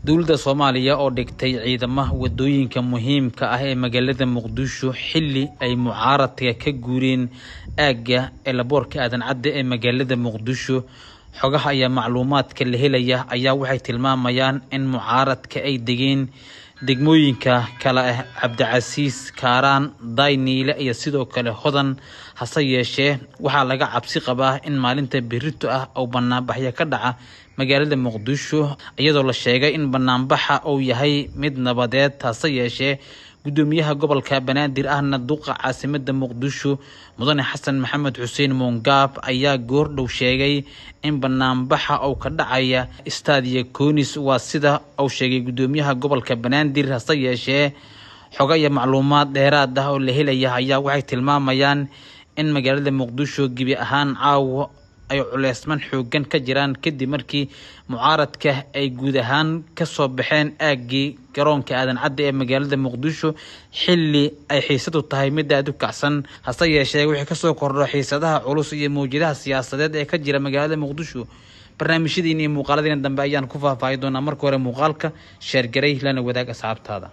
dowladda Soomaaliya oo dhigtay ciidamada wadooyinka muhiimka ah ee magaalada Muqdisho xilli ay mucaaradka ka guureen aagga Elaboorka Aadan Cadde ee magaalada Muqdisho. xogaha ayaa macluumaadka la helaya ayaa waxay tilmaamayaan in mucaaradka ay degeen degmooyinka kala ah Cabdicasiis, Kaaraan, Dayniile iyo sidoo kale Hodan. hase yeeshee waxaa laga cabsi qabaa in maalinta berrito ah oo banaanbaxyo ka dhaca magaalada Muqdisho, iyadoo la sheegay in banaanbaxa uu yahay mid nabadeed. hase yeeshee gudoomiyaha gobolka Banaadir ahna duqa caasimadda Muqdisho mudane Xasan Maxamed Xuseen Mongaab ayaa goordhow sheegay in banaanbaxa uu ka dhacaya Stadia Konis waa sida uu sheegay gudoomiyaha gobolka Banaadir. hase yeeshee xoga iyo macluumaad dheeraad ah oo la helaya ayaa waxay tilmaamayaan in magaalada Muqdisho gibi ahaan caawa ay culeysman xoogan ka jiraan kadib markii mucaaradka ay guud ahaan ka soo baxeen aaggii garoonka Aadan Cadde ee magaalada Muqdisho xilli ay xiisadu tahay mid aad u kacsan. hase yeeshee wixii ka soo kordho xiisadaha culus iyo mowjadaha siyaasadeed ee ka jira magaalada Muqdisho barnaamijyadiina iyo muuqaaladiina dambe ayaan ku faahfaahin doonaa. marka hore muuqaalka sheer garay lana wadaag asxaabtaada.